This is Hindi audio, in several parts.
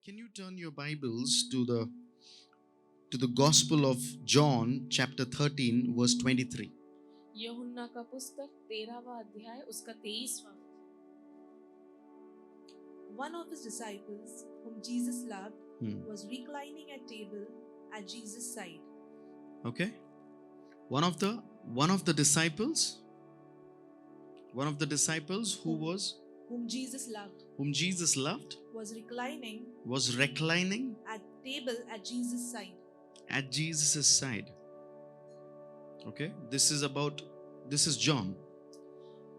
Can you turn your Bibles to the Gospel of John, chapter 13, verse 23? यूहन्ना का पुस्तक 13वां अध्याय उसका 23वां। One of his disciples, whom Jesus loved, Hmm. was reclining at table at Jesus' side. Okay? One of the disciples Whom Jesus loved, whom Jesus loved was reclining was reclining at table at Jesus' side. at Jesus' side. Okay? This is John.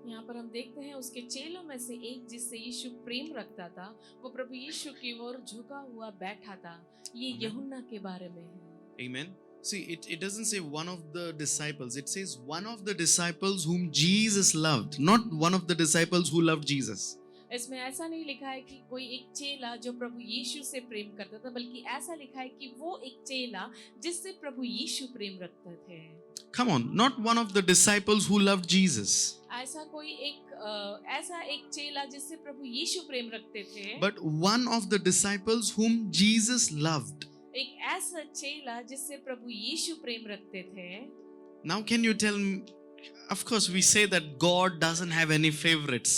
यहाँ पर हम देखते हैं उसके चेलों में से एक जिससे यीशु प्रेम रखता था, वो प्रभु यीशु की ओर झुका हुआ बैठा था। ये यूहन्ना के बारे में है। Amen. See, it doesn't say one of the disciples. It says one of the disciples whom Jesus loved, not one of the disciples who loved Jesus. इसमें ऐसा नहीं लिखा है कि कोई एक चेला जो प्रभु यीशु से प्रेम करता था, बल्कि ऐसा लिखा है कि वो एक चेला जिससे प्रभु यीशु प्रेम रखते थे। Come on, not one of the disciples who loved Jesus, ऐसा एक चेला जिससे प्रभु यीशु प्रेम रखते थे, but one of the disciples whom Jesus loved. एक ऐसा चेला जिससे प्रभु यीशु प्रेम रखते थे। Now, can you tell me? Of course, we say that God doesn't have any favorites.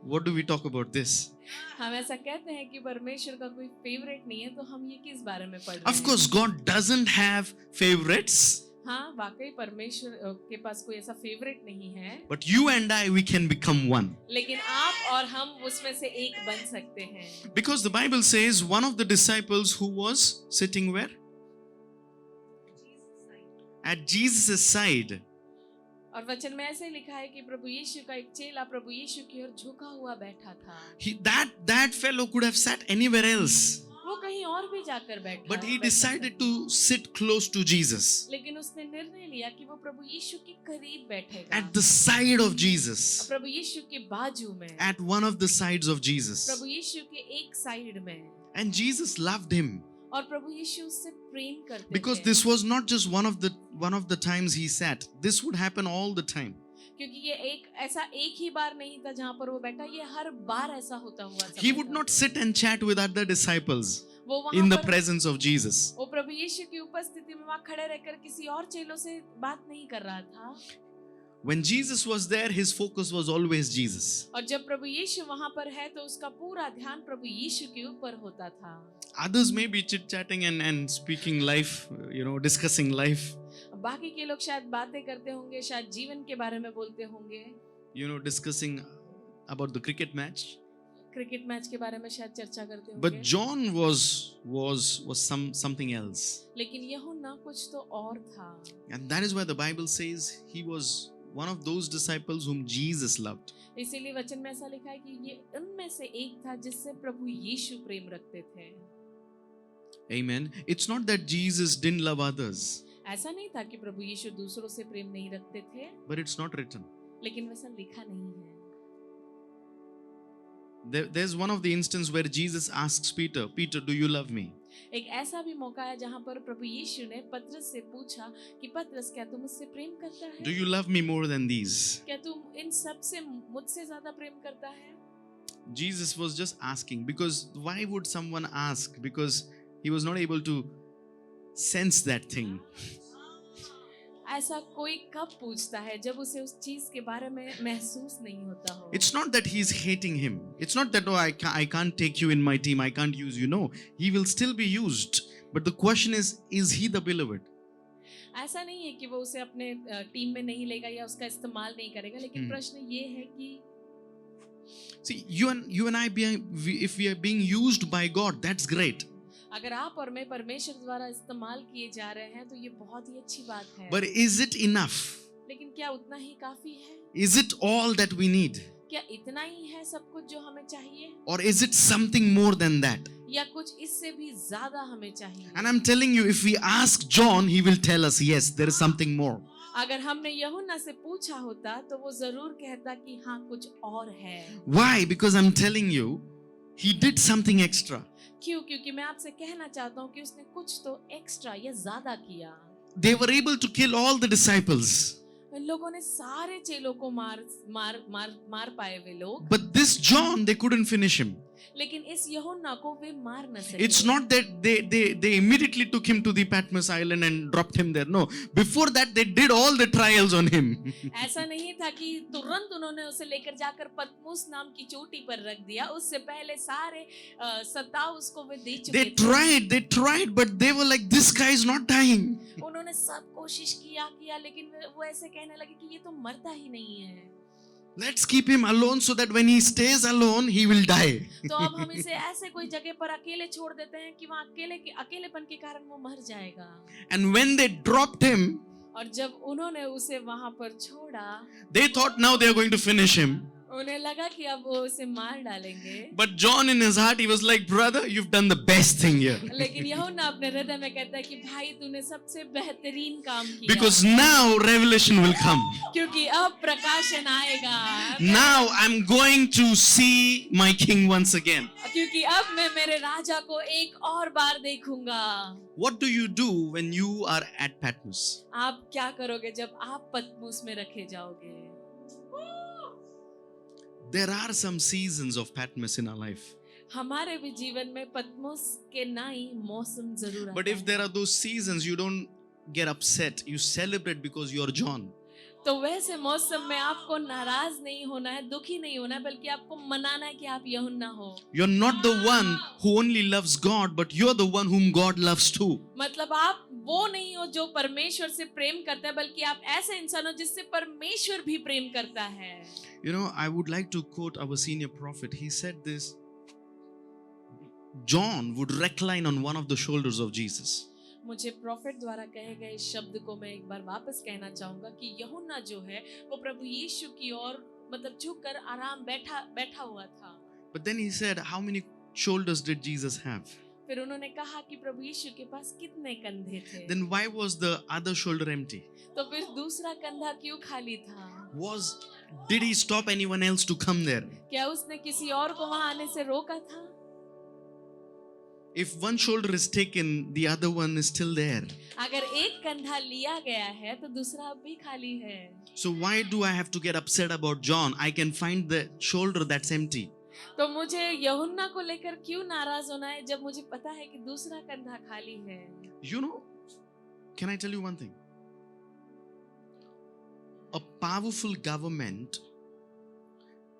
What do we talk about this? हम ऐसा कहते हैं कि परमेश्वर का कोई फेवरेट नहीं है, तो हम ये किस बारे में पढ़ रहे Of course, God doesn't have favorites, हाँ, वाकई परमेश्वर के पास कोई ऐसा फेवरेट नहीं है, but you and I, we can become one. लेकिन आप और हम उसमें से एक बन सकते हैं। Because the Bible says one of the disciples who was sitting where? At Jesus' side. और वचन में ऐसे लिखा है कि प्रभु यीशु का एक चेला प्रभु यीशु की ओर झुका हुआ बैठा था। That fellow could have sat anywhere else, वो कहीं और भी जाकर बैठा, but he बैठ decided सकता to sit close to Jesus, था। लेकिन उसने निर्णय लिया कि वो प्रभु यीशु के करीब बैठेगा, at the side of Jesus, प्रभु यीशु के बाजू में, at one of the sides of Jesus. प्रभु यीशु के एक साइड में। And Jesus loved him और प्रभु यीशु उससे प्रेम करते because थे, this was not just one of the times he sat. This would happen all the time. क्योंकि ये एक ही बार नहीं था जहाँ पर वो बैठा, ये हर बार ऐसा होता हुआ समय He would था। not sit and chat with other disciples वो in वहाँ the पर presence of Jesus. वो प्रभु यीशु की उपस्थिति में वहाँ खड़े रहकर किसी और चेलों से बात नहीं कर रहा था। When Jesus was there, his focus was always Jesus. और जब प्रभु यीशु वहाँ पर है तो उसका पूरा ध्यान प्रभु यीशु के ऊपर होता था। Others may be chit-chatting and speaking life, discussing life, बाकी के लोग शायद बातें करते होंगे, शायद जीवन के बारे में बोलते होंगे, discussing about the cricket match. Cricket match के बारे में शायद चर्चा करते But होंगे। John was something else. लेकिन यूहन्ना कुछ तो और था, And that is why the Bible says he was one of those disciples whom Jesus loved. इसीलिए वचन में ऐसा लिखा है कि ये उनमें से एक था जिससे प्रभु यीशु प्रेम रखते थे। Amen. It's not that Jesus didn't love others, ऐसा नहीं था कि प्रभु यीशु दूसरों से प्रेम नहीं रखते थे, but it's not written. लेकिन वैसा लिखा नहीं है। There's one of the instances where Jesus asks Peter, "Peter, do you love me?" एक ऐसा भी मौका है जहाँ पर प्रभु यीशु ने पतरस से पूछा कि पतरस, क्या तू मुझसे प्रेम करता है? Do you love me more than these? क्या तू इन सब से मुझसे ज्यादा प्रेम करता है? Jesus was just asking, because why would someone ask? Because he was not able to sense that thing. ऐसा कोई कब पूछता है जब उसे उस चीज के बारे में महसूस नहीं होता हो। It's not that he's hating him. It's not that, I can't take you in my team, I can't use you. No, he will still be used. But the question is he the beloved? ऐसा नहीं है कि वो उसे अपने टीम में नहीं लेगा या उसका इस्तेमाल नहीं करेगा, लेकिन प्रश्न ये है कि See, you and I, if we are being used by God, that's great. अगर आप और मैं परमेश्वर द्वारा इस्तेमाल किए जा रहे हैं तो ये बहुत ही अच्छी बात है। But is it enough? लेकिन क्या उतना ही काफी है? Is it all that we need? क्या इतना ही है सब कुछ जो हमें चाहिए? Or is it something more than that? या कुछ इससे भी ज्यादा हमें चाहिए? And I'm telling you, if we ask John, he will tell us, yes, there is something more. अगर हमने यूहन्ना से पूछा होता तो वो जरूर कहता कि हाँ, कुछ और है। Why? Because I'm telling you, he did something extra. क्यों? क्योंकि मैं आपसे कहना चाहता हूँ कि उसने कुछ तो एक्स्ट्रा या ज्यादा किया। They were able to kill all the disciples. लोगों ने सारे चेलों को मार पाए वे लोग, But this John, they couldn't finish him. लेकिन इस यूहन्ना को वे मार न सके। It's not that they immediately took him to the Patmos island and dropped him there. No, before that they did all the trials on him. ऐसा नहीं था कि तुरंत उन्होंने उसे लेकर जाकर पतमुस नाम की चोटी पर रख दिया। उससे पहले सारे सताव उसको वे दे चुके They tried, but they were like, this guy is not dying. उन्होंने सब कोशिश किया लेकिन वो ऐसे कहने लगे कि ये तो मरता ही नहीं है। Let's keep him alone so that when he stays alone, he will die. तो अब हम इसे ऐसे कोई जगह पर अकेले छोड़ देते हैं कि वहाँ अकेलेपन के कारण वो मर जाएगा। And when they dropped him, और जब उन्होंने उसे वहाँ पर छोड़ा, they thought now they are going to finish him. उन्हें लगा कि अब वो उसे मार डालेंगे। But John in his heart, he was like, brother, you've done the best thing here. लेकिन यूहन्ना अपने हृदय में कहता है कि भाई तूने सबसे बेहतरीन काम किया। Because now revelation will come. क्योंकि अब प्रकाशन आएगा। Now I'm going to see my king once again. क्योंकि अब मैं मेरे राजा को एक और बार देखूंगा। What do you do when you are at Patmos? आप क्या करोगे जब आप पतमुस में रखे जाओगे? There are some seasons of Patmos in our life. हमारे भी जीवन में पतमुस के नाई मौसम जरूर आता But if है। there are those seasons, you don't get upset. You celebrate because you're John. तो वैसे मौसम में आपको नाराज नहीं होना है, दुखी नहीं होना है, बल्कि आपको मनाना है कि आप यूहन्ना हो। You're not the one who only loves God, but you're the one whom God loves too. मतलब आप वो नहीं हो जो परमेश्वर से प्रेम करता है, बल्कि आप ऐसे इंसान हो जिससे परमेश्वर भी प्रेम करता है। You know, I would like to quote our senior prophet. He said this: John would recline on one of the shoulders of Jesus. मुझे प्रॉफिट द्वारा कहे गए इस शब्द को मैं एक बार वापस कहना चाहूंगा कि यूहन्ना जो है वो प्रभु यीशु की ओर मतलब झुककर आराम बैठा हुआ था। But then he said, how many shoulders did Jesus have? फिर उन्होंने कहा कि प्रभु यीशु के पास कितने कंधे थे? Then why was the other shoulder empty? तो फिर दूसरा कंधा क्यों खाली था? Did he stop anyone else to come there? क्या उसने किसी और को वहां आने से रोका था? If one shoulder is taken, the other one is still there. अगर एक कंधा लिया गया है तो दूसरा अब भी खाली है। So why do I have to get upset about John? I can find the shoulder that's empty. तो मुझे यूहन्ना को लेकर क्यों नाराज होना है जब मुझे पता है कि दूसरा कंधा खाली है? You know, can I tell you one thing? A powerful government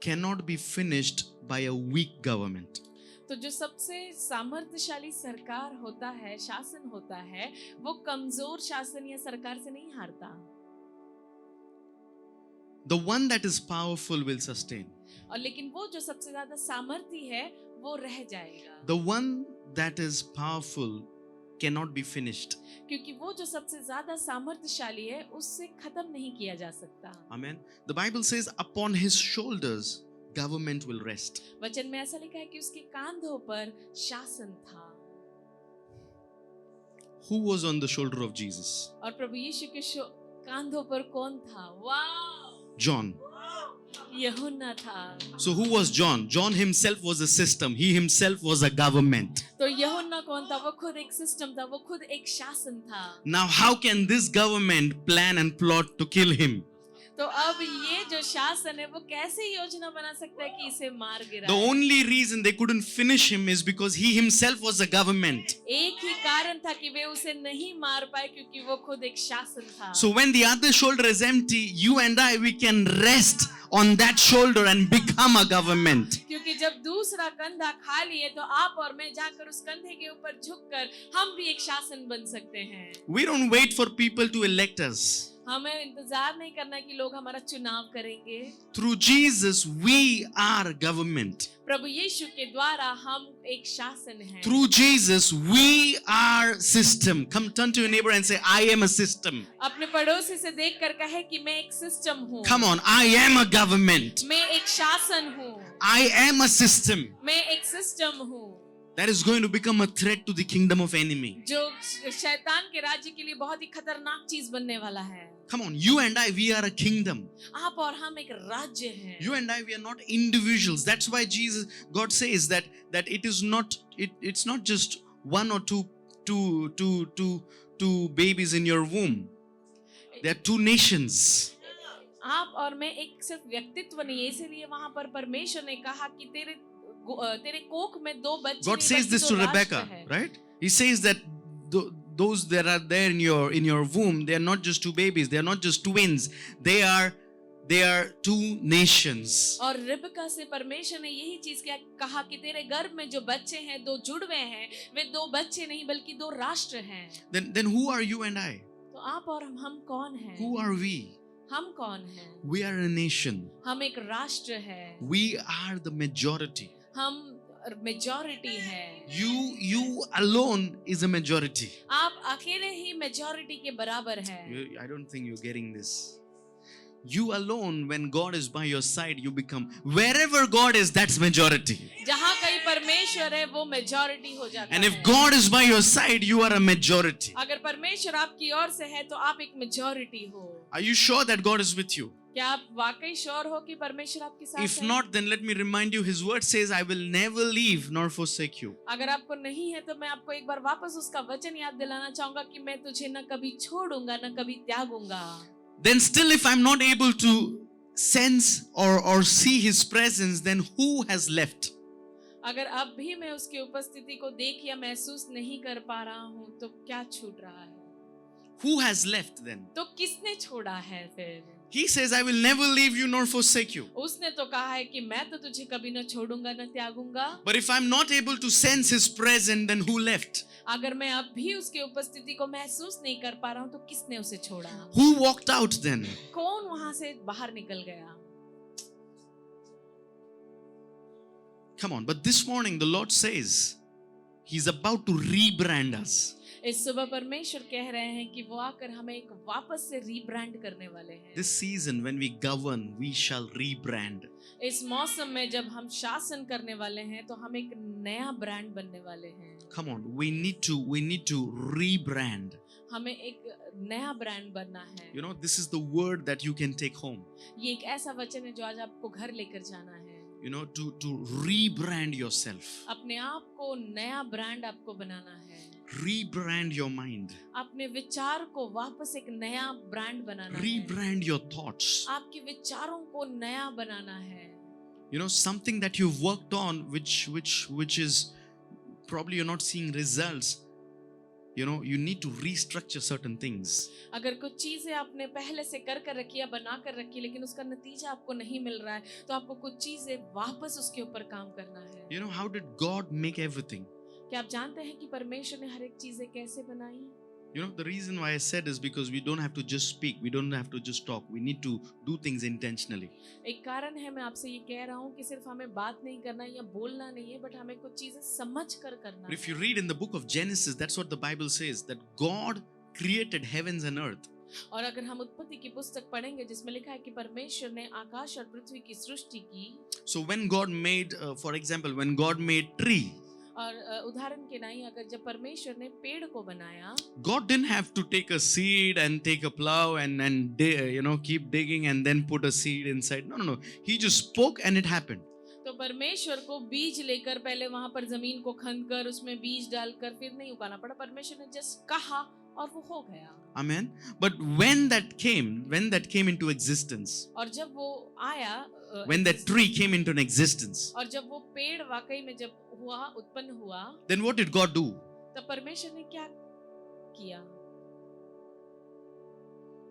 cannot be finished by a weak government. तो जो सबसे सामर्थ्यशाली सरकार होता है, शासन होता है, वो कमजोर शासन या सरकार से नहीं हारता। The one that is powerful will sustain. और लेकिन वो जो सबसे ज्यादा सामर्थ्य है वो रह जाएगा। The one that is powerful cannot be finished. क्योंकि वो जो सबसे ज्यादा सामर्थ्यशाली है उससे खत्म नहीं किया जा सकता। Amen. The Bible says, upon his shoulders government will rest. वचन में ऐसा लिखा है कि उसके कांधों पर शासन था। Who was on the shoulder of Jesus? और प्रभु यीशु के कांधों पर कौन था? वाह! John. यूहन्ना था। So who was John? John himself was a system. He himself was a government. तो यूहन्ना कौन था? वो खुद एक सिस्टम था, वो खुद एक शासन था। Now how can this government plan and plot to kill him? तो अब ये जो शासन है वो कैसे योजना बना सकता है कि इसे मार गिराए? The only reason they couldn't finish him is because he himself was a government. एक ही कारण था कि वे उसे नहीं मार पाए क्योंकि वो खुद एक शासन था। So when the other shoulder is empty, you and I, we can rest on that shoulder and become a government. क्योंकि जब दूसरा कंधा खाली है तो आप और मैं जाकर उस कंधे के ऊपर झुककर हम भी एक शासन बन सकते हैं। We don't wait for people to elect us. हमें इंतजार नहीं करना कि लोग हमारा चुनाव करेंगे। Through Jesus, we are government. प्रभु यीशु के द्वारा हम एक शासन हैं। Through Jesus, we are system. Come, turn to your neighbor and say, I am a system. अपने पड़ोसी से देखकर कहे कि मैं एक सिस्टम हूँ। Come on, I am a government. मैं एक शासन हूँ। I am a system. मैं एक सिस्टम हूँ। That is going to become a threat to the kingdom of enemy. जो शैतान के राज्य के लिए बहुत ही खतरनाक चीज बनने वाला है। Come on, you and I, we are a kingdom. आप और हम एक राज्य हैं। You and I, we are not individuals. That's why God says that it is not, it's not just one or two babies in your womb. There are two nations. आप और मैं एक सिर्फ व्यक्तित्व नहीं है, इसीलिए वहां पर परमेश्वर ने कहा कि तेरे तेरे कोख में दो बच्चे God नहीं, says बल्कि this दो to राष्ट्र Rebecca, हैं। right? He says that those that are there in your womb, they are not just two babies, they are not just twins, they are two nations. और रिबका से परमेश्वर ने यही चीज क्या कहा कि तेरे गर्भ में जो बच्चे हैं दो जुड़वे हैं, वे दो बच्चे नहीं बल्कि दो राष्ट्र हैं। Then who are you and I? तो आप और हम कौन हैं? Who are we? हम कौन हैं? We are a nation. हम एक राष्ट्र है, We are the majority. हम मेजॉरिटी है। You alone is a majority. आप अकेले ही मेजॉरिटी के बराबर हैं। I don't think you're getting this. You alone, when God is by your side, you become, wherever God is, that's majority. जहाँ कहीं परमेश्वर है वो मेजॉरिटी हो जाता And है। if God is by your side, you are a majority. अगर परमेश्वर आपकी ओर से है तो आप एक मेजॉरिटी हो। Are you sure that God is with you? क्या आप वाकई श्योर हो कि परमेश्वर आपके साथ If है? not, then let me remind you, His word says, I will never leave nor forsake you. अगर आपको नहीं है तो मैं आपको एक बार वापस उसका वचन याद दिलाना चाहूंगा कि मैं तुझे न कभी छोड़ूंगा न कभी त्यागूंगा। Then still, if I'm not able to sense or see His presence, then who has left? अगर अब भी मैं उसकी उपस्थिति को देख या महसूस नहीं कर पा रहा हूँ तो क्या छूट रहा है? Who has left then? तो किसने छोड़ा है फिर? He says, I will never leave you nor forsake you. उसने तो कहा है कि मैं तो तुझे कभी न छोड़ूंगा न त्यागूंगा। But if I'm not able to sense His presence, then who left? अगर मैं अब भी उसकी उपस्थिति को महसूस नहीं कर पा रहा हूँ तो किसने उसे छोड़ा? Who walked out then? कौन वहां से बाहर निकल गया? Come on, but this morning the Lord says He's about to rebrand us. इस सुबह परमेश्वर कह रहे हैं कि वो आकर हमें एक वापस से रीब्रांड करने वाले हैं। This season when we govern, we shall rebrand. इस मौसम में जब हम शासन करने वाले हैं तो हम एक नया ब्रांड बनने वाले हैं। Come on, we need to rebrand. हमें एक नया ब्रांड बनना है। You know, this is the word that you can take home. ये एक ऐसा वचन है जो आज आपको घर लेकर जाना है। You know, to rebrand yourself. अपने आप को नया ब्रांड आपको बनाना है। Rebrand your mind. अपने विचार को वापस एक नया ब्रांड बनाना है। Rebrand your thoughts. आपके विचारों को नया बनाना है। You know, something that you've worked on which is probably you're not seeing results. You know, you need to restructure certain things. अगर कुछ चीजें आपने पहले से कर रखी या बना कर रखी लेकिन उसका नतीजा आपको नहीं मिल रहा है तो आपको कुछ चीजें वापस उसके ऊपर काम करना है। You know, how did God make everything? क्या आप जानते हैं कि परमेश्वर ने हर एक चीजें कैसे बनाई? You know, the reason why I said is because we don't have to just speak. We don't have to just talk. We need to do things intentionally. एक कारण है मैं आपसे ये कह रहा हूँ कि सिर्फ हमें बात नहीं करना या बोलना नहीं है बट हमें कुछ चीजें समझ कर करना But if है। you read in the book of Genesis, that's what the Bible says, that God created heavens and earth. और अगर हम उत्पत्ति की पुस्तक पढ़ेंगे जिसमें लिखा है कि परमेश्वर ने आकाश और पृथ्वी की सृष्टि की। So when God made, for example, when God made tree, और उदाहरण के नहीं अगर जब परमेश्वर ने पेड़ को बनाया God didn't have to take a seed and take a plow and you know, keep digging and then put a seed inside. No. He just spoke and it happened. तो परमेश्वर को बीज लेकर पहले वहां पर जमीन को खनकर उसमें बीज डालकर फिर नहीं उगाना पड़ा। परमेश्वर ने जस्ट कहा और वो हो गया। Amen. But when that came into existence, और जब वो आया when that tree came into an existence, और जब वो पेड़ वाकई में जब हुआ उत्पन्न हुआ then what did God do? तब परमेश्वर ने क्या किया?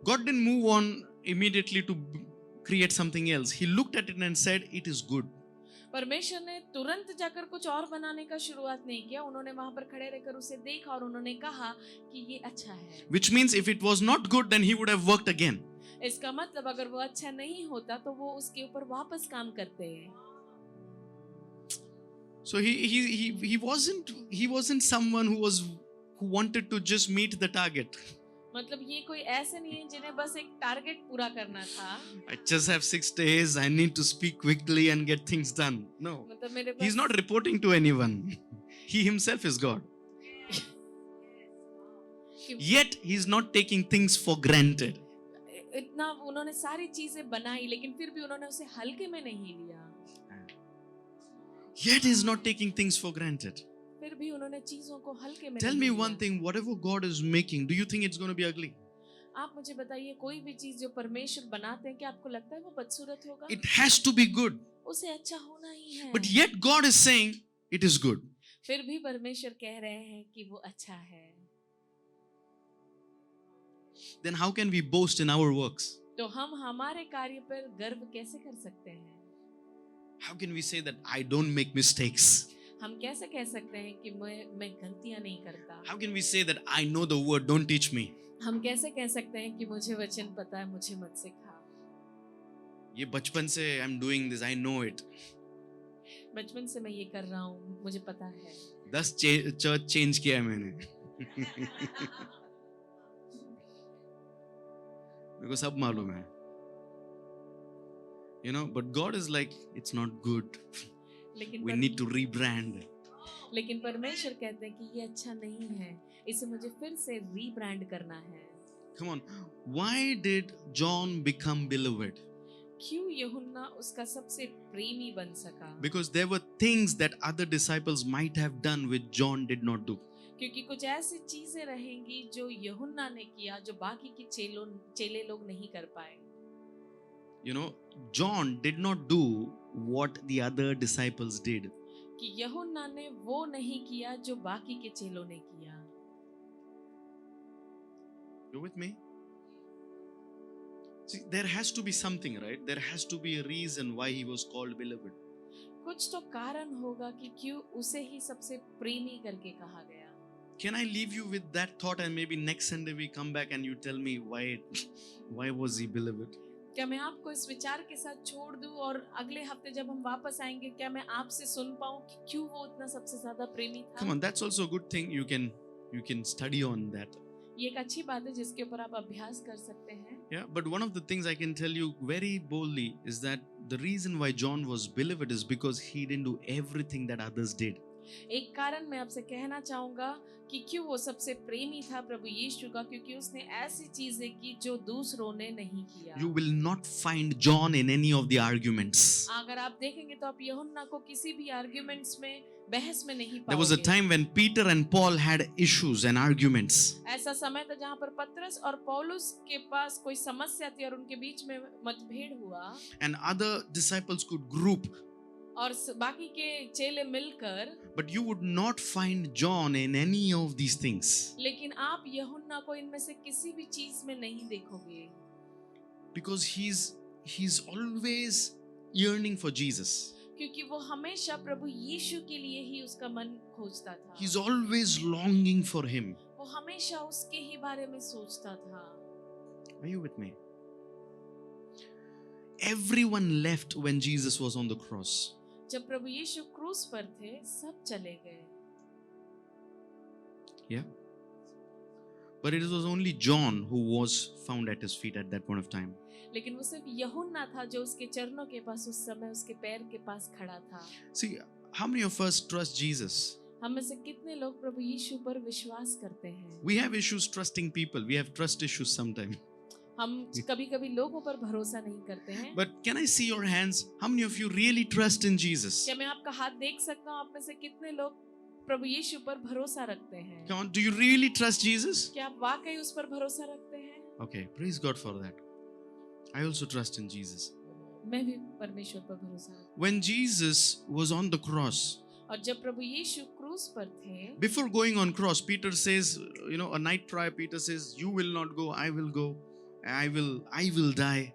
God didn't move on immediately to create something else. He looked at it and said, it is good. परमेश्वर ने तुरंत जाकर कुछ और बनाने का शुरुआत नहीं किया। उन्होंने वहां पर खड़े रहकर उसे देखा और उन्होंने कहा कि ये अच्छा है। Which means if it was not good, then he would have worked again. इसका मतलब अगर वो अच्छा नहीं होता तो वो उसके ऊपर वापस काम करते हैं। So he wasn't someone who wanted to just meet the target. मतलब ये कोई ऐसे नहीं है जिन्हें बस एक टारगेट पूरा करना था। I just have 6 days. I need to speak quickly and get things done. No. मतलब मेरे He's pass not reporting to anyone. He himself is God. Yet he's not taking things for granted. इतना उन्होंने सारी चीजें बनाई लेकिन फिर भी उन्होंने उसे हल्के में नहीं लिया। Yet he's not taking things for granted. फिर भी उन्होंने चीजों को हल्के में Tell नहीं me लिया। one thing, whatever God is making, do you think it's going to be ugly? आप मुझे बताइए कोई भी चीज जो परमेश्वर बनाते हैं क्या आपको लगता है वो बदसूरत होगा? It has to be good. उसे अच्छा होना ही है। But yet God is saying it is good. फिर भी परमेश्वर कह रहे हैं कि वो अच्छा है। Then how can we boast in our works? तो हम हमारे कार्य पर गर्व कैसे कर सकते हैं? How can we say that I don't make mistakes? हम कैसे कह सकते हैं कि मैं गलतियां नहीं करता? How can we say that I know the word, don't teach me? हम कैसे कह सकते हैं कि मुझे वचन पता है, मुझे मत सिखा? ये बचपन से I'm doing this, I know it. बचपन से मैं ये कर रहा हूँ, मुझे पता है। 10 चर्च चेंज किया है मैंने। मेरे को सब मालूम है। You know, but God is like, it's not good. We need to rebrand. लेकिन परमेश्वर कहते हैं कि ये अच्छा नहीं है, इसे मुझे फिर से रीब्रांड करना है। Come on, why did John become beloved? क्यों यूहन्ना उसका सबसे प्रेमी बन सका? Because there were things that other disciples might have done which John did not do. क्योंकि कुछ ऐसी चीजें रहेंगी जो यूहन्ना ने किया जो बाकी के चेले लोग नहीं कर पाए। You know, John did not do what the other disciples did. कि यूहन्ना ने वो नहीं किया जो बाकी के चेलों ने किया। You with me? See, there has to be something, right? There has to be a reason why he was called beloved. कुछ तो कारण होगा कि क्यों उसे ही सबसे प्रेमी करके कहा गया। Can I leave you with that thought and maybe next Sunday we come back and you tell me why was he beloved? क्या मैं आपको इस विचार के साथ छोड़ दूं और अगले हफ्ते जब हम वापस आएंगे क्या मैं आपसे सुन पाऊं कि क्यों वो इतना सबसे ज्यादा प्रेमी था? Come on, that's also a good thing. You can study on that. ये एक अच्छी बात है जिसके ऊपर आप अभ्यास कर सकते हैं। Yeah, but one of the things I can tell you very boldly is that the reason why John was beloved is because he didn't do everything that others did. एक कारण मैं आपसे कहना चाहूंगा कि क्यों वो सबसे प्रेमी था प्रभु यीशु का, क्योंकि उसने ऐसी चीजें की जो दूसरों ने नहीं किया। You will not find John in any of the arguments. अगर आप देखेंगे तो आप यूहन्ना को किसी भी आर्गुमेंट्स में, बहस में नहीं पाओगे। There was a time when Peter and Paul had issues and arguments. ऐसा समय था जहाँ पर पतरस और पौलुस के पास कोई समस्या थी और उनके बीच में मतभेद हुआ। And other disciples could group. और बाकी के चेले मिलकर। But you would not find John in any of these things. लेकिन आप यूहन्ना को इनमें से किसी भी चीज में नहीं देखोगे। Because he's always yearning for Jesus. क्योंकि वो हमेशा प्रभु यीशु के लिए ही उसका मन खोजता था। He's always longing for him. वो हमेशा उसके ही बारे में सोचता था। Are you with me? Everyone left when Jesus was on the cross. जब प्रभु यीशु क्रूस पर थे, सब चले गए। Yeah. But it was only John who was found at his feet at that point of time. लेकिन वो सिर्फ यूहन्ना था जो उसके चरणों के पास उस समय उसके पैर के पास खड़ा था। See, how many of us trust Jesus? हम में से कितने लोग प्रभु यीशु पर विश्वास करते हैं? We have issues trusting people. We have trust issues sometimes. हम कभी-कभी लोगों पर भरोसा नहीं करते हैं। But can I see your hands? How many of you really trust in Jesus? क्या मैं आपका हाथ देख सकता हूँ? आप में से कितने लोग प्रभु यीशु पर भरोसा रखते हैं? Come on, do you really trust Jesus? क्या आप वाकई उस पर भरोसा रखते हैं? Okay, praise God for that. I also trust in Jesus. मैं भी परमेश्वर पर भरोसा रखता हूँ। When Jesus was on the cross, और जब प्रभु यीशु क्रूस पर थे, before going on cross, Peter says, you know, a night prior, Peter says, "You will not go, I will go. I will die."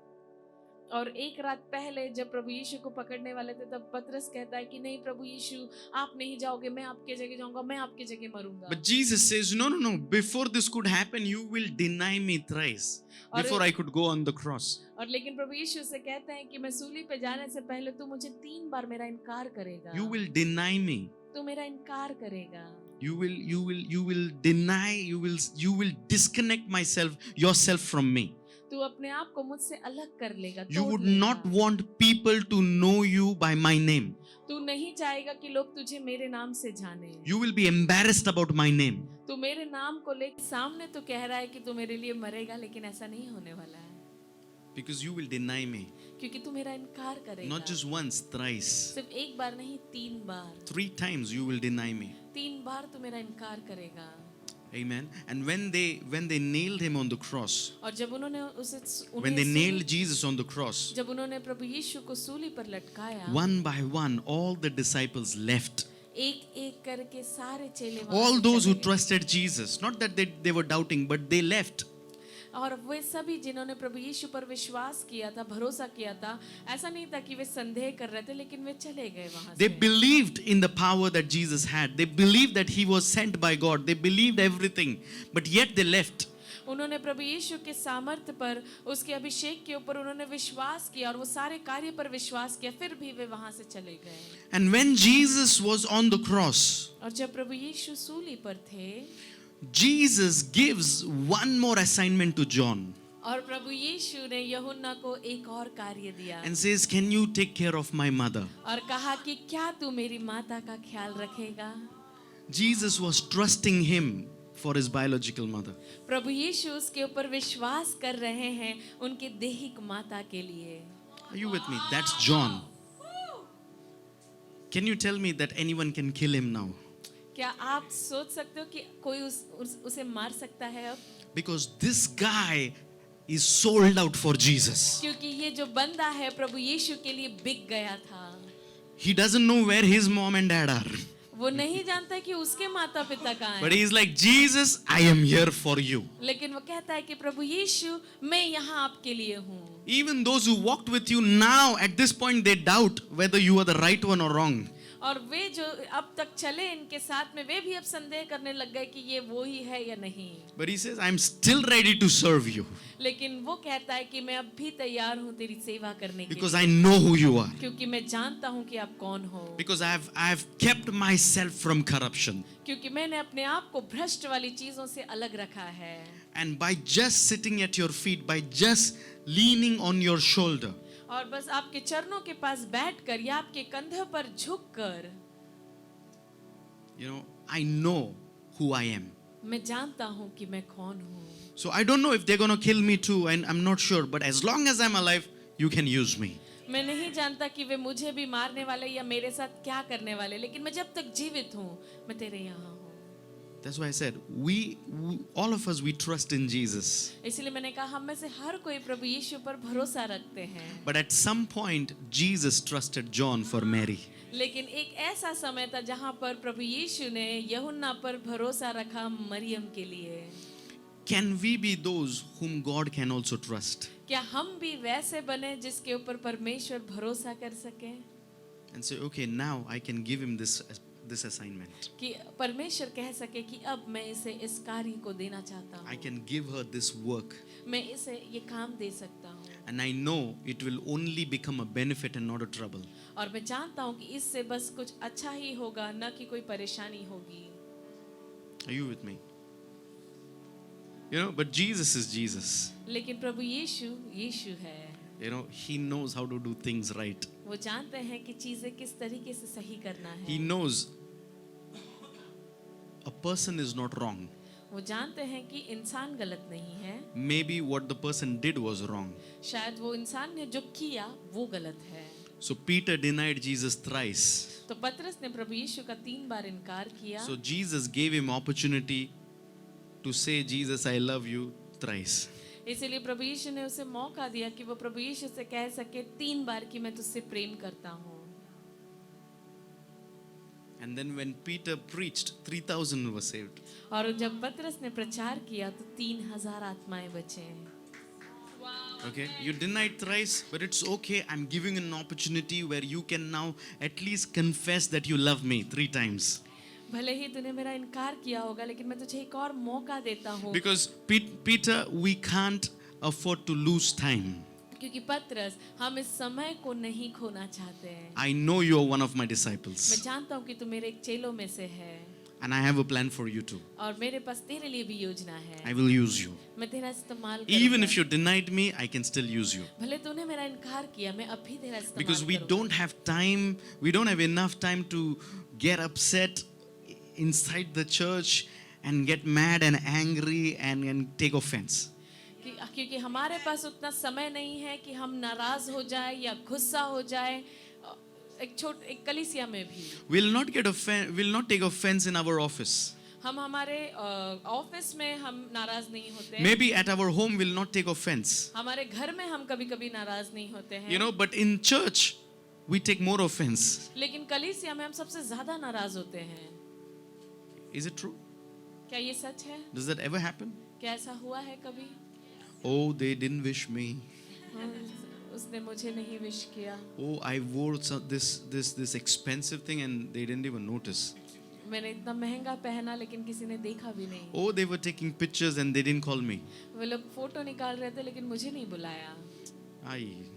और एक रात पहले जब प्रभु यीशु को पकड़ने वाले थे तब पतरस कहता है कि नहीं प्रभु यीशु आप नहीं जाओगे, मैं आपके जगह जाऊंगा, मैं आपके जगह मरूंगा। But Jesus says, no. Before this could happen, you will deny me thrice. Before I could go on the cross. और लेकिन प्रभु यीशु से कहते हैं कि मैं सूली पे जाने से पहले तू मुझे 3 बार मेरा इनकार करेगा। You will deny me. तू मेरा इनकार करेगा। You will deny. You will disconnect yourself from me. तू अपने आप को मुझसे अलग कर लेगा। You would not want people to know you by my name. तू नहीं चाहेगा कि लोग तुझे मेरे नाम से जाने। You will be embarrassed about my name. तू मेरे नाम को लेकर सामने तो कह रहा है कि तू मेरे लिए मरेगा, लेकिन ऐसा नहीं होने वाला है। Because you will deny me. क्योंकि तू मेरा इनकार करेगा। Not just once, thrice. सिर्फ एक बार नहीं, 3 बार। 3 times you will deny me. 3 बार तू मेरा इनकार करेगा। Amen. And when they nailed him on the cross, और जब उन्होंने उसे when they nailed Jesus on the cross, जब उन्होंने प्रभु यीशु को सूली पर लटकाया, one by one, all the disciples left. एक एक करके सारे चेले वहां All से those who चले गए। trusted Jesus, not that they were doubting, but they left. और वे सभी जिन्होंने प्रभु यीशु पर विश्वास किया था, भरोसा किया था, ऐसा नहीं था कि वे संदेह कर रहे थे, लेकिन वे चले गए वहां They से। believed in the power that Jesus had. They believed that he was sent by God. They believed everything, but yet they left. उन्होंने प्रभु यीशु के सामर्थ्य पर, उसके अभिषेक के ऊपर उन्होंने विश्वास किया और वो सारे कार्य पर विश्वास किया, फिर भी वे वहां से चले गए। And when Jesus was on the cross, और जब प्रभु यीशु सूली पर थे, Jesus gives one more assignment to John और प्रभु यीशु ने यूहन्ना को एक और कार्य दिया and says, "Can you take care of my mother?" और कहा कि क्या तू मेरी माता का ख्याल रखेगा? Jesus was trusting him for his biological mother. प्रभु यीशु उसके ऊपर विश्वास कर रहे हैं उनके देहिक माता के लिए। Are you with me? That's John. Can you tell me that anyone can kill him now? क्या आप सोच सकते हो कि कोई उसे मार सकता है अब? Because this guy is sold out for Jesus. क्योंकि ये जो बंदा है प्रभु यीशु के लिए बिक गया था। He doesn't know where his mom and dad are. वो नहीं जानता कि उसके माता पिता कहाँ But हैं। he is like, "Jesus, I am here for you." लेकिन वो कहता है कि प्रभु यीशु मैं यहाँ आपके लिए हूँ। Even those who walked with you now, at this point, they doubt whether you are the right one or wrong. और वे जो अब तक चले इनके साथ में, वे भी अब संदेह करने लग गए कि ये वो ही है या नहीं। But he says, "I'm still ready to serve you लेकिन वो कहता है कि मैं अब भी तैयार हूँ तेरी सेवा करने के because लिए, I know who you are. क्योंकि मैं जानता हूँ कि आप कौन हो, Because I have kept myself from corruption. क्योंकि मैंने अपने आप को भ्रष्ट वाली चीजों से अलग रखा है। And by just sitting at your feet, by just leaning on your shoulder, और बस आपके चरणों के पास बैठकर या आपके कंधों पर झुककर, I know who I am. मैं जानता हूँ कि मैं कौन हूँ। So I don't know if they're going to kill me too, and I'm not sure. But as long as I'm alive, you can use me. मैं नहीं जानता कि वे मुझे भी मारने वाले या मेरे साथ क्या करने वाले, लेकिन मैं जब तक जीवित हूँ मैं तेरे यहाँ हूँ। That's why I said, all of us, we trust in Jesus. इसलिए मैंने कहा हम में से हर कोई प्रभु यीशु पर भरोसा रखते हैं। But at some point, Jesus trusted John for Mary. लेकिन एक ऐसा समय था जहाँ पर प्रभु यीशु ने यूहन्ना पर भरोसा रखा मरियम के लिए। Can we be those whom God can also trust? क्या हम भी वैसे बने जिसके ऊपर परमेश्वर भरोसा कर सके? And say, okay, now I can give him this assignment. कि परमेश्वर कह सके कि अब मैं इसे इस कार्य को देना चाहता I हूँ, can give her this work. मैं इसे ये काम दे सकता हूँ। And I know it will only become a benefit and not a trouble. और मैं जानता हूँ कि इससे बस कुछ अच्छा ही होगा, न कि कोई परेशानी होगी। Are you with me? But Jesus is Jesus. लेकिन प्रभु यीशु यीशु है। He knows how to do things right. वो जानते हैं कि चीजें किस तरीके से सही करना है। He knows a person is not wrong. वो जानते हैं कि इंसान गलत नहीं है। Maybe what the person did was wrong. शायद वो इंसान ने जो किया वो गलत है। So Peter denied Jesus thrice. तो पतरस ने प्रभु यीशु का 3 बार इनकार किया। So Jesus gave him opportunity to say, "Jesus, I love you," thrice. इसीलिए प्रभु यीशु ने उसे मौका दिया कि वो प्रभु यीशु से कह सके 3 बार कि मैं तुझसे प्रेम करता हूँ। And then when Peter preached, 3,000 were saved. और जब पतरस ने प्रचार किया तो 3,000 आत्माएं बचे। Okay, you denied thrice, but it's okay. I'm giving an opportunity where you can now at least confess that you love me 3 times. भले ही तूने मेरा इनकार किया होगा, लेकिन मैं तुझे एक और मौका देता हूँ। Because Peter, we can't afford to lose time. क्योंकि पतरस, हम इस समय को नहीं खोना चाहते हैं। I know you are one of my मैं disciples, जानता हूँ कि तू मेरे एक चेलों में से है and I have a plan for you too. और मेरे पास तेरे लिए भी योजना है। I will use you. मैं तेरा इस्तेमाल Even करूँगा। if you denied me, I can still use you. भले तूने मेरा इनकार किया, मैं अब भी तेरा इस्तेमाल Because we करूँगा। don't have time, we don't have enough time to get upset inside the church and get mad and angry and take offense. क्योंकि हमारे पास उतना समय नहीं है कि हम नाराज हो जाए या गुस्सा हो जाए। एक कलीसिया में भी We'll not take offense in our office. हम हमारे ऑफिस में हम नाराज नहीं होते हैं। Maybe at our home we'll not take offense. हमारे घर में हम कभी-कभी नाराज नहीं होते हैं। You know, but in church we take more offense. लेकिन कलीसिया में हम सबसे ज्यादा नाराज होते हैं। Is it true? क्या ये सच है? Does that ever happen? क्या ऐसा हुआ है कभी? Oh, they didn't wish me. उसने मुझे नहीं विश किया। Oh, I wore this expensive thing and they didn't even notice. मैंने इतना महंगा पहना लेकिन किसी ने देखा भी नहीं। Oh, they were taking pictures and they didn't call me. वे लोग फोटो निकाल रहे थे लेकिन मुझे नहीं बुलाया। Aye.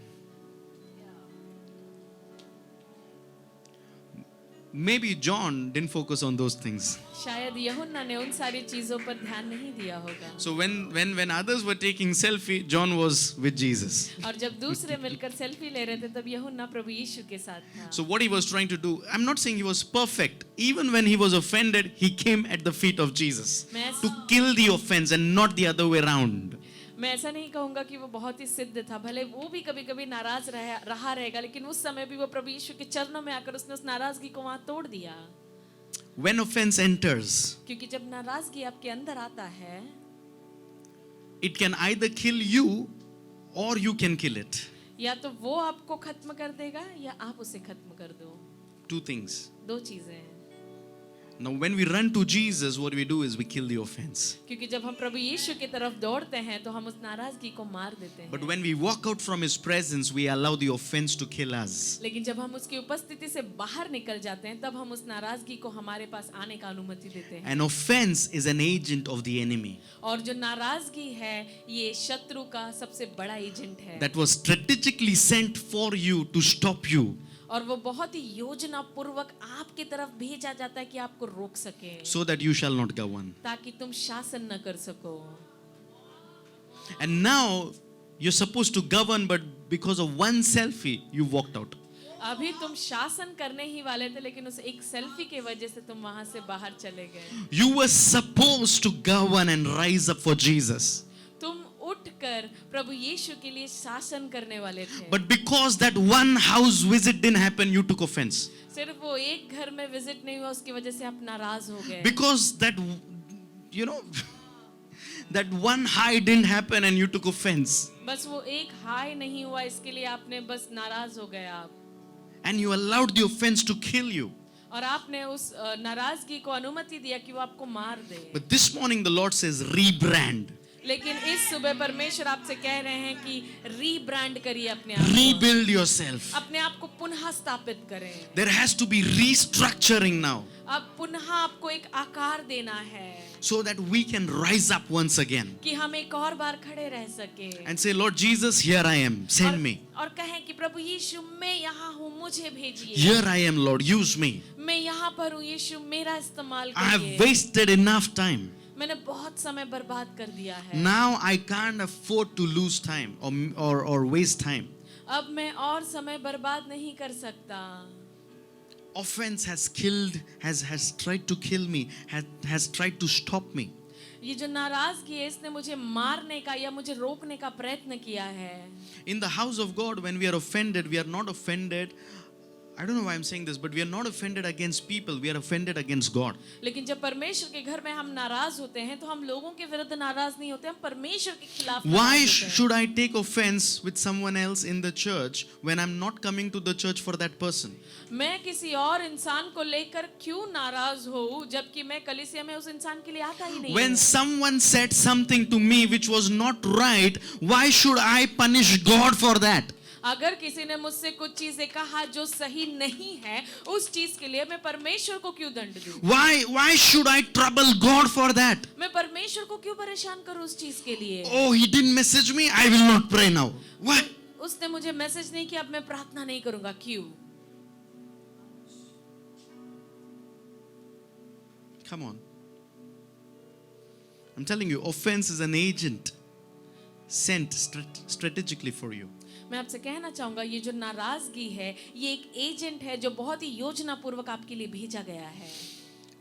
Maybe John didn't focus on those things. शायद यूहन्ना ने उन सारी चीजों पर ध्यान नहीं दिया होगा। So when others were taking selfie, John was with Jesus. और जब दूसरे मिलकर सेल्फी ले रहे थे तब यूहन्ना प्रभु यीशु के साथ था। So what he was trying to do, I'm not saying he was perfect. Even when he was offended, he came at the feet of Jesus to kill the offense and not the other way around. मैं ऐसा नहीं कहूंगा कि वो बहुत ही सिद्ध था, भले वो भी कभी-कभी नाराज रहा रहेगा, लेकिन उस समय भी वो प्रभु यीशु के चरणों में आकर उसने उस नाराजगी को वहां तोड़ दिया। When offense enters, क्योंकि जब नाराजगी आपके अंदर आता है, it can either kill you or you can kill it. या तो वो आपको खत्म कर देगा या आप उसे खत्म कर दो। Two things. दो चीजें हैं। Now when we run to Jesus, what we do is we kill the offense. क्योंकि जब हम प्रभु यीशु की तरफ दौड़ते हैं तो हम उस नाराजगी को मार देते हैं। But when we walk out from his presence, we allow the offense to kill us. लेकिन जब हम उसकी उपस्थिति से बाहर निकल जाते हैं तब हम उस नाराजगी को हमारे पास आने का अनुमति देते हैं। An offense is an agent of the enemy और जो नाराजगी है ये शत्रु का सबसे बड़ा एजेंट है। that was strategically sent for you to stop you, और वो बहुत ही योजना पूर्वक आपकी तरफ भेजा जाता है कि आपको रोक सके, so that you shall not govern. ताकि तुम शासन न कर सको। And now you're supposed to govern, but because of one selfie, you walked out. अभी तुम शासन करने ही वाले थे लेकिन उस एक सेल्फी के वजह से तुम वहां से बाहर चले गए। You were supposed to govern and rise up for Jesus. तुम उठकर प्रभु यीशु के लिए शासन करने वाले थे। But because that one house visit didn't happen, you took offense. सिर्फ वो एक घर में विजिट नहीं हुआ उसकी वजह से आप नाराज हो गए। Because that, you know, that one high didn't happen and you took offense. बस वो एक हाय नहीं हुआ इसके लिए आपने बस नाराज हो गए आप। And you allowed the offense to kill you. और आपने उस नाराजगी को अनुमति दिया कि वो आपको मार दे। But this morning the Lord says rebrand. लेकिन इस सुबह परमेश्वर आपसे कह रहे हैं कि रीब्रांड करिए अपने आप को। Rebuild yourself. अपने आप को पुनः स्थापित करें। There has to be restructuring now, अब पुनः आपको एक आकार देना है so that we can rise up once again कि हम एक और बार खड़े रह सके and say, Lord Jesus, here I am, send me. और कहें कि प्रभु यीशु मैं यहाँ हूँ मुझे भेजिए। Here I am, Lord, use me. मैं यहाँ पर हूँ यीशु मेरा इस्तेमाल I have करिए। wasted enough time. मैंने बहुत समय बर्बाद कर दिया है। Now I can't afford to lose time or waste time. अब मैं और समय बर्बाद नहीं कर सकता। Offense has killed, has tried to kill me, has tried to stop me. ये जो नाराजगी है इसने मुझे मारने का या मुझे रोकने का प्रयत्न किया है। In the house of God, when we are offended, we are not offended. I don't know why I'm saying this, but we are not offended against people. We are offended against God. लेकिन जब परमेश्वर के घर में हम नाराज होते हैं तो हम लोगों के विरुद्ध नाराज नहीं होते, हम परमेश्वर के खिलाफ नाराज Why होते हैं। should I take offense with someone else in the church when I'm not coming to the church for that person? मैं किसी और इंसान को लेकर क्यों नाराज हूँ जबकि मैं कलीसिया में उस इंसान के लिए आता ही नहीं When हूँ। someone said something to me which was not right, why should I punish God for that? अगर किसी ने मुझसे कुछ चीजें कहा जो सही नहीं है उस चीज के लिए मैं परमेश्वर को क्यों दंड दूं? Why should I trouble God for that? मैं परमेश्वर को क्यों परेशान करूं उस चीज के लिए? Oh, he didn't message me, I will not pray now. Why? उसने मुझे मैसेज नहीं किया, अब मैं प्रार्थना नहीं करूंगा, क्यों? Come on. I'm telling you, offense is an agent sent strategically for you. मैं आपसे कहना चाहूंगा ये जो नाराजगी है ये एक एजेंट है जो बहुत ही योजना पूर्वक आपके लिए भेजा गया है।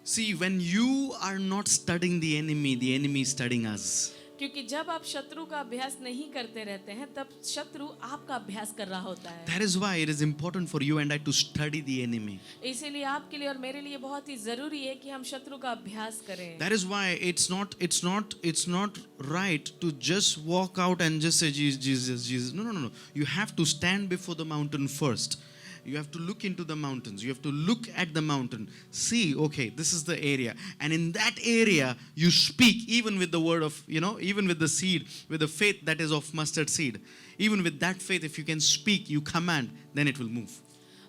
See, when you are not studying the enemy is studying us. क्योंकि जब आप शत्रु का अभ्यास नहीं करते रहते हैं तब शत्रु आपका अभ्यास कर रहा होता है। That is why it is important for you and I to study the enemy. इसीलिए आपके लिए और मेरे लिए बहुत ही जरूरी है कि हम शत्रु का अभ्यास करें। That is why it's not right to just walk out and just say Jesus, Jesus, Jesus. No. You have to stand before the mountain first. You have to look into the mountains. You have to look at the mountain. See, okay, this is the area. And in that area, you speak even with the word of, even with the seed, with the faith that is of mustard seed. Even with that faith, if you can speak, you command, then it will move.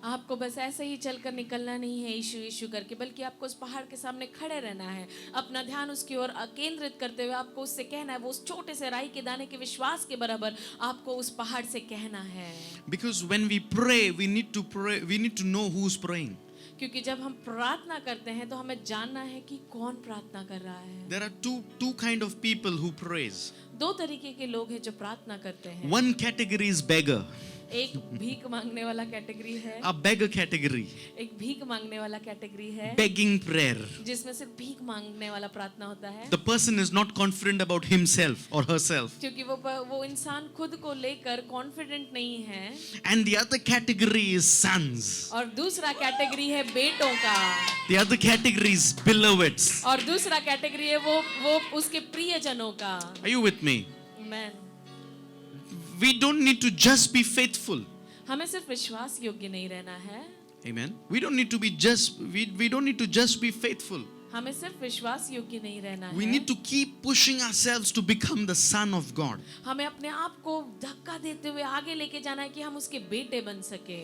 आपको बस ऐसे ही चलकर निकलना नहीं है यीशु यीशु करके, बल्कि आपको उस पहाड़ के सामने खड़े रहना है, अपना ध्यान उसकी ओर केंद्रित करते हुए आपको उससे कहना है, वो उस छोटे से राई के दाने के विश्वास के बराबर आपको उस पहाड़ से कहना है। Because when we pray, we need to know who's praying. क्योंकि जब हम प्रार्थना करते हैं तो हमें जानना है कि कौन प्रार्थना कर रहा है। There are two kind of people who praise. दो तरीके के लोग हैं जो प्रार्थना करते हैं। One category is beggar. एक भीख मांगने वाला कैटेगरी है, A beggar category. एक भीख मांगने वाला कैटेगरी है, Begging prayer. जिसमें सिर्फ भीख मांगने वाला प्रार्थना होता है। The person is not confident about himself or herself. क्योंकि वो इंसान खुद को लेकर कॉन्फिडेंट नहीं है। And the other category is sons. और दूसरा कैटेगरी है बेटों का। The other category is beloveds. और दूसरा कैटेगरी है वो उसके प्रियजनों का। Are you with me? मैं We don't need to just be faithful. हमें सिर्फ विश्वास योग्य नहीं रहना है। Amen. We don't need to just be faithful. हमें सिर्फ विश्वास योग्य नहीं रहना We है। need to keep pushing ourselves to become the son of God. हमें अपने आप को धक्का देते हुए आगे लेके जाना है कि हम उसके बेटे बन सके।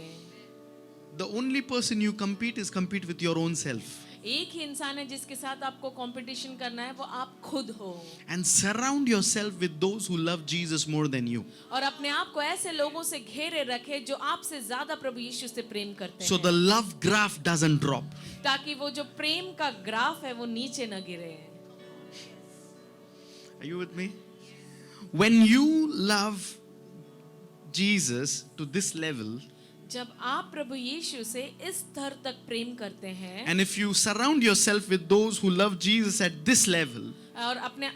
The only person you compete with your own self. एक ही इंसान है जिसके साथ आपको कंपटीशन करना है, वो आप खुद हो। And surround yourself with those who love Jesus more than you. और अपने आप को ऐसे लोगों से घेरे रखे जो आपसे ज्यादा प्रभु यीशु से प्रेम करते So हैं, the love graph doesn't drop. ताकि वो जो प्रेम का ग्राफ है वो नीचे न गिरे। Are you with me? When you love Jesus to this level, जब आप प्रभु यीशु से इस स्तर तक प्रेम करते हैं and if you surround yourself with those who love Jesus at this level, और अपने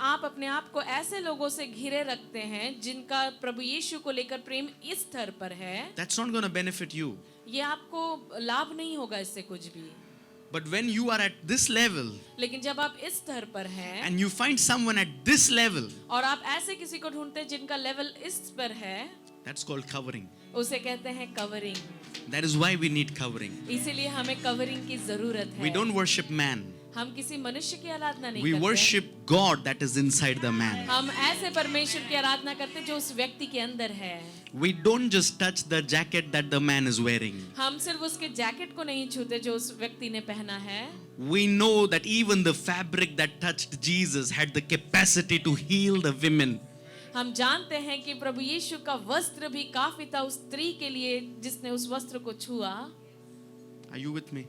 आप को ऐसे लोगों से घिरे रखते हैं जिनका प्रभु यीशु को लेकर प्रेम इस स्तर पर है, that's not going to benefit you. ये आपको लाभ नहीं होगा इससे कुछ भी। But when you are at this level लेकिन जब आप इस स्तर पर हैं and you find someone at this level, और आप ऐसे किसी को ढूंढते हैं जिनका लेवल इस पर है, that's called covering. उसे कहते हैं covering. That is why we need covering. इसीलिए हमें कवरिंग की जरूरत है। We don't worship man. हम किसी मनुष्य की आराधना नहीं We करते। worship God that is inside the man. हम ऐसे परमेश्वर की आराधना करते जो उस व्यक्ति के अंदर है। We don't just touch the jacket that the man is wearing. हम सिर्फ उसके जैकेट को नहीं छूते जो उस व्यक्ति ने पहना है। We know that even the fabric that touched Jesus had the capacity to heal the women. हम जानते हैं कि प्रभु यीशु का वस्त्र भी काफी था उस स्त्री के लिए जिसने उस वस्त्र को छुआ। Are you with me?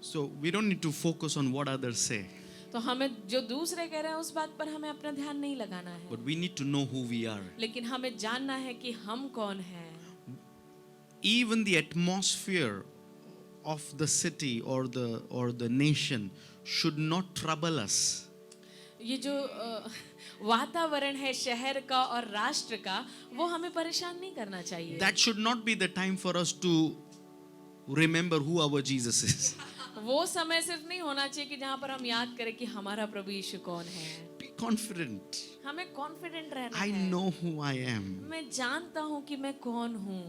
So we don't need to focus on what others say, तो हमें जो दूसरे कह रहे हैं उस बात पर हमें अपना ध्यान नहीं लगाना है, but we need to know who we are. लेकिन हमें जानना है कि हम कौन हैं। Even the atmosphere of the city or the nation should not trouble us. ये जो वातावरण है शहर का और राष्ट्र का, वो हमें परेशान नहीं करना चाहिए। That should not be the time for us to remember who our Jesus is. वो समय सिर्फ नहीं होना चाहिए कि जहाँ पर हम याद करें कि हमारा प्रभु यीशु कौन है। Be confident. हमें कॉन्फिडेंट रहना I है। know who I am. मैं जानता हूँ कि मैं कौन हूँ।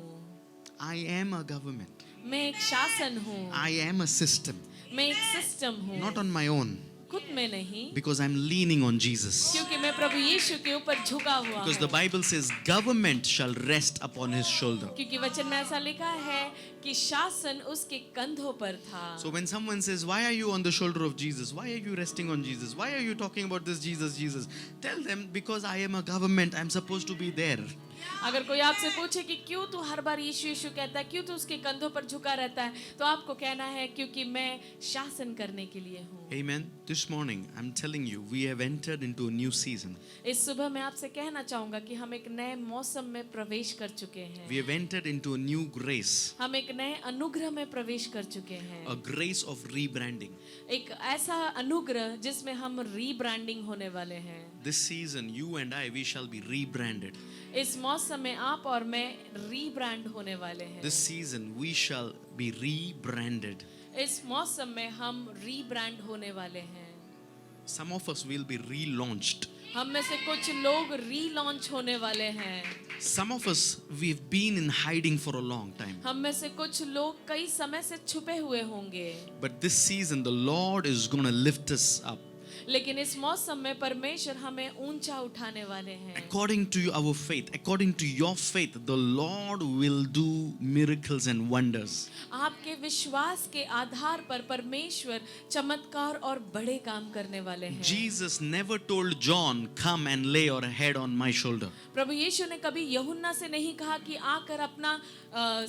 I am a government. मैं एक शासन हूँ। I am a system. मैं एक सिस्टम हूँ। Not on my own. खुद में नहीं, Because I'm leaning on Jesus. क्योंकि मैं प्रभु यीशु के ऊपर झुका हुआ Because the हूँ। Bible says government shall rest upon his shoulder. क्योंकि वचन में ऐसा लिखा है कि शासन उसके कंधों पर था। So when someone says, why are you on the shoulder of Jesus? Why are you resting on Jesus? Why are you talking about this Jesus? Tell them, because I am a government, I'm supposed to be there. अगर कोई आपसे पूछे कि क्यों तू हर बार यीशु यीशु कहता है, क्यों तू उसके कंधों पर झुका रहता है, तो आपको कहना है क्योंकि मैं शासन करने के लिए हूँ। Amen. This morning, I'm telling you, we have entered into a new season. इस सुबह मैं आपसे कहना चाहूंगा कि हम एक नए मौसम में प्रवेश कर चुके हैं। We have entered into a new grace, हम एक नए अनुग्रह में प्रवेश कर चुके हैं। a grace of rebranding. एक ऐसा अनुग्रह जिसमें हम रीब्रांडिंग होने वाले हैं। This season, you and I, we shall be rebranded. इस मौसम में आप और मैं रीब्रांड होने वाले हैं। This season, we shall be rebranded. इस मौसम में हम रीब्रांड होने वाले हैं। Some of us will be relaunched. हम में से कुछ लोग रीलॉन्च होने वाले हैं। Some of us, we've been in hiding for a long time. हम में से कुछ लोग कई समय से छुपे हुए होंगे, But this season, the Lord is going to lift us up. लेकिन इस मौसम में परमेश्वर हमें ऊंचा उठाने वाले हैं। According to our faith, according to your faith, the Lord will do miracles and wonders. आपके विश्वास के आधार पर परमेश्वर चमत्कार और बड़े काम करने वाले हैं। Jesus never told John, "Come and lay your head on my shoulder." प्रभु यीशु ने कभी यूहन्ना से नहीं कहा कि आकर अपना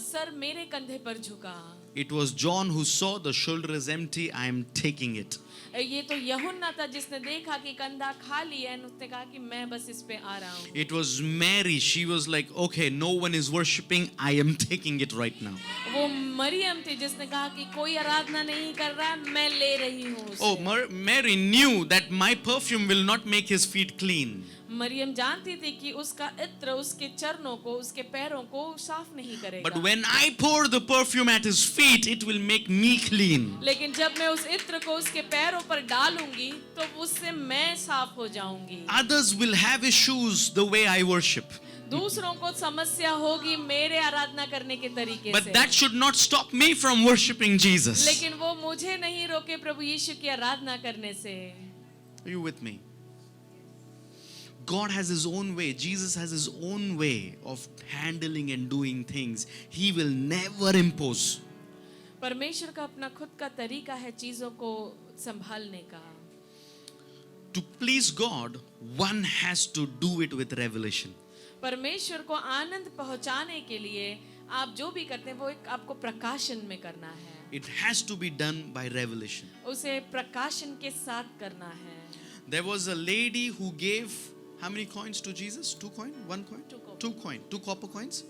सर मेरे कंधे पर झुका। It was John who saw the shoulder is empty, I am taking it. ये तो यूहन्ना था जिसने देखा कि कंधा खाली है, उसने कहा कि मैं बस इस पे आ रहा हूँ। It was Mary, she was like, "Okay, no one is worshiping, I am taking it right now." वो मरियम थी जिसने कहा कि कोई आराधना नहीं कर रहा, मैं ले रही हूँ उसे। Oh, Mary knew that my perfume will not make his feet clean. Maryam जानती थी कि उसका इत्र उसके चरणों को, उसके पैरों को साफ नहीं करेगा। But when I pour the perfume at his feet, it will make me clean. लेकिन जब मैं उस इत्र को उसके पैरों पर डालूंगी तो उससे मैं साफ हो जाऊंगी। Others will have issues the way I worship. दूसरों को समस्या होगी मेरे आराधना करने के तरीके But से, that should not stop me from worshiping Jesus. लेकिन वो मुझे नहीं रोके प्रभु यीशु की आराधना करने से। Are you with me? God has his own way. Jesus has his own way of handling and doing things. He will never impose. परमेश्वर का अपना खुद का तरीका है चीजों को संभालने का। To please God, one has to do it with revelation. परमेश्वर को आनंद पहुंचाने के लिए आप जो भी करते हैं वो एक आपको प्रकाशन में करना है। It has to be done by revelation. उसे प्रकाशन के साथ करना है। There was a lady who gave how many coins to Jesus? 2 coin? 1 coin? 2 coin. 2 coin. 2 copper coins?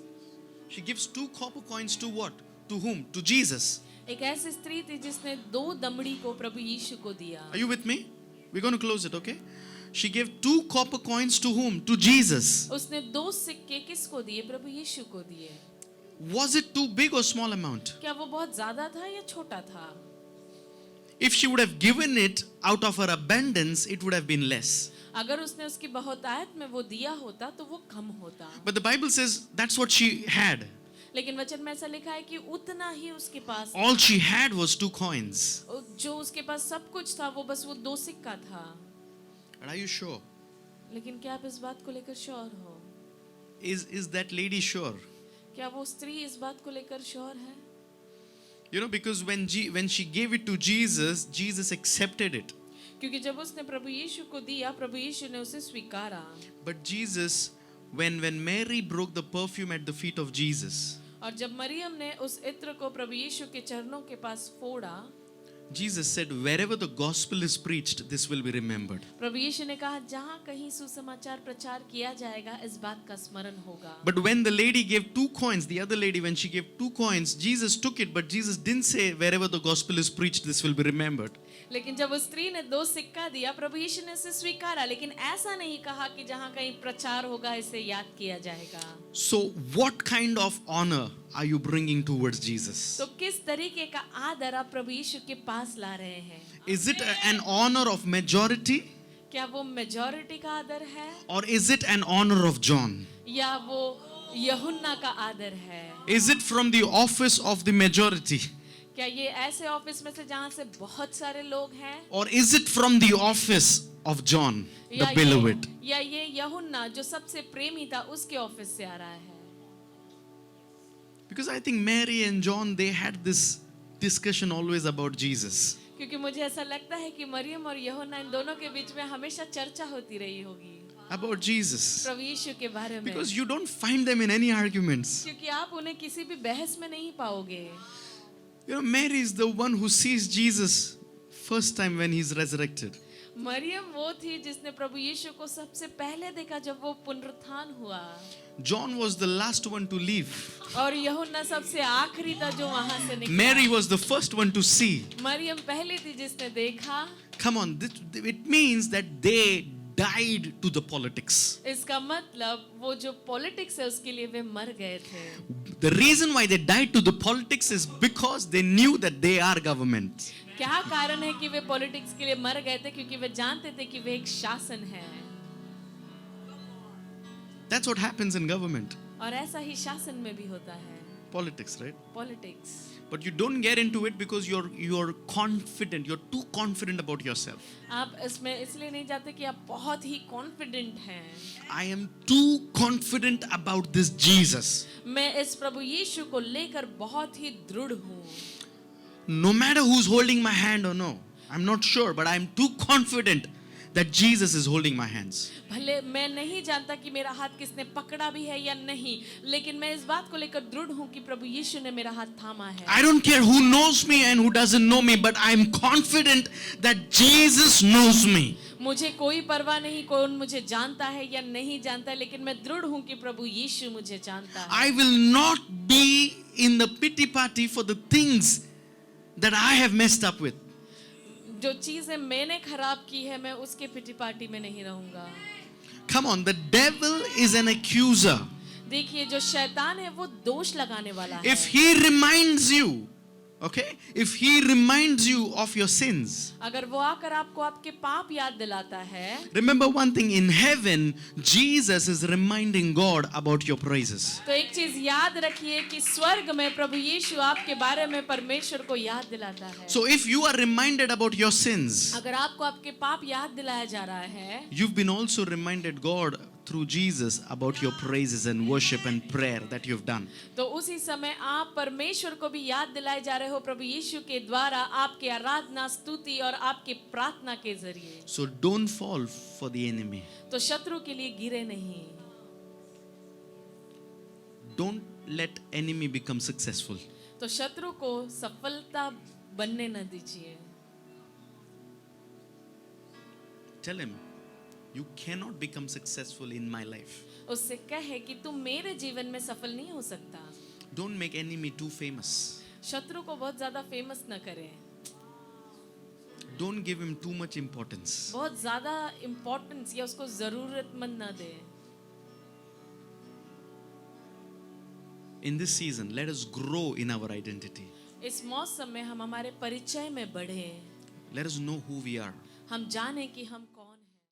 She gives 2 copper coins to what? To whom? To Jesus. एक ऐसी स्त्री थी जिसने 2 दमड़ी को प्रभु यीशु को दिया। Are you with me? We're going to close it, okay? She gave 2 copper coins to whom? To Jesus. उसने 2 सिक्के किसको दिए? प्रभु यीशु को दिए। Was it too big or small amount? क्या वो बहुत ज्यादा था या छोटा था? If she would have given it out of her abundance, it would have been less. अगर उसने उसकी बहुतायत में वो दिया होता तो वो कम होता। But the Bible says that's what she had. लेकिन वचन में ऐसा लिखा है कि उतना ही उसके पास, All she had was 2 coins. जो उसके पास सब कुछ था वो बस वो 2 सिक्का था। Are you sure? लेकिन क्या आप इस बात को लेकर श्योर हो? Is that lady sure? क्या वो स्त्री इस बात को लेकर श्योर है? You know, because when she gave it to Jesus, Jesus accepted it. क्योंकि जब उसने प्रभु यीशु को दिया, प्रभु यीशु ने उसे स्वीकारा। But Jesus, when Mary broke the perfume at the feet of Jesus, और जब मरियम ने उस इत्र को प्रभु यीशु के चरणों के पास फोड़ा, Jesus said, "Wherever the gospel is preached, this will be remembered." प्रभु यीशु ने कहा जहाँ कहीं सुसमाचार प्रचार किया जाएगा इस बात का स्मरण होगा। But when the lady gave 2 coins, the other lady, when she gave 2 coins, Jesus took it, but Jesus didn't say, "Wherever the gospel is preached, this will be remembered." लेकिन जब उस स्त्री ने 2 सिक्का दिया, प्रभु यीशु ने उसे स्वीकारा, लेकिन ऐसा नहीं कहा कि जहाँ कहीं प्रचार होगा इसे याद किया जाएगा। So, what kind of honor are you bringing towards Jesus? तो किस तरीके का आदर आप प्रभु यीशु के पास ला रहे हैं? Is it an honor of majority, क्या वो मेजॉरिटी का आदर है or is it an honor of John? या वो यूहन्ना का आदर है? Is it from the office of the majority, क्या ये ऐसे ऑफिस में से जहाँ से बहुत सारे लोग हैं, or is it from the office of John, the beloved? या ये यूहन्ना जो सबसे प्रेमी था उसके ऑफिस से आ रहा है? Because I think Mary and John, they had this discussion always about Jesus. क्योंकि मुझे ऐसा लगता है कि मरियम और यूहन्ना इन दोनों के बीच में हमेशा चर्चा होती रही होगी। about Jesus. प्रभु यीशु के बारे में, Because you don't find them in any arguments. क्योंकि आप उन्हें किसी भी बहस में नहीं पाओगे. You know, Mary is the one who sees Jesus first time when he's resurrected. Maryam वो थी जिसने प्रभु यीशु को सबसे पहले देखा जब वो पुनरुत्थान हुआ. John was the last one to leave. और यूहन्ना सबसे आखिरी था जो वहां से निकला. Mary was the first one to see. Maryam पहली थी जिसने देखा. Come on, it means that they died to the politics. इसका मतलब वो जो पॉलिटिक्स है उसके लिए वे मर गए थे. The reason why they died to the politics is because they knew that they are government. क्या कारण है कि वे पॉलिटिक्स के लिए मर गए थे? क्योंकि वे जानते थे कि वे एक शासन है. That's what happens in government. और ऐसा ही शासन में भी होता है. Politics, right? Politics. But you don't get into it because you're confident. You're too confident about yourself. आप इसमें इसलिए नहीं जाते कि आप बहुत ही कॉन्फिडेंट हैं. I am too confident about this Jesus. मैं इस प्रभु यीशु को लेकर बहुत ही दृढ़ हूँ. No matter who's holding my hand or no, I'm not sure, but I'm too confident that Jesus is holding my hands. भले मैं नहीं जानता कि मेरा हाथ किसने पकड़ा भी है या नहीं, लेकिन मैं इस बात को लेकर दृढ़ हूँ कि प्रभु यीशु ने मेरा हाथ थामा है. I don't care who knows me and who doesn't know me, but I'm confident that Jesus knows me. मुझे कोई परवाह नहीं कौन मुझे जानता है या नहीं जानता है, लेकिन मैं दृढ़ हूँ कि प्रभु यीशु मुझे जानता है. I will not be in the pity party for the things that I have messed up with. जो चीजें मैंने खराब की है मैं उसके पिटी पार्टी में नहीं रहूंगा. Come on, the devil is an accuser. देखिए जो शैतान है वो दोष लगाने वाला है. If he reminds you, okay, if he reminds you of your sins, अगर वो आकर आपको आपके पाप याद दिलाता है, remember one thing, in heaven Jesus is reminding God about your praises. तो एक चीज याद रखिए कि स्वर्ग में प्रभु यीशु आपके बारे में परमेश्वर को याद दिलाता है. So if you are reminded about your sins, अगर आपको आपके पाप याद दिलाया जा रहा है, you've been also reminded God through Jesus about your praises and worship and prayer that you've done. तो उसी समय आप परमेश्वर को भी याद दिलाए जा रहे हो प्रभु यीशु के द्वारा आपके आराधना स्तुति और आपके प्रार्थना के जरिए. So don't fall for the enemy. तो शत्रु के लिए गिरे नहीं. Don't let enemy become successful. तो शत्रु को सफलता बनने न दीजिए. Tell him, you cannot become successful in my life. उससे कहे कि तुम मेरे जीवन में सफल नहीं हो सकता. Don't make enemy too famous. शत्रु को बहुत ज्यादा फेमस न करें. Don't give him too much importance. बहुत ज्यादा इम्पोर्टेंस या उसको जरूरतमंद न दे. In this season, let us grow in our identity. इस मौसम में हम हमारे परिचय में बढ़े. Let us know who we are. हम जाने कि हम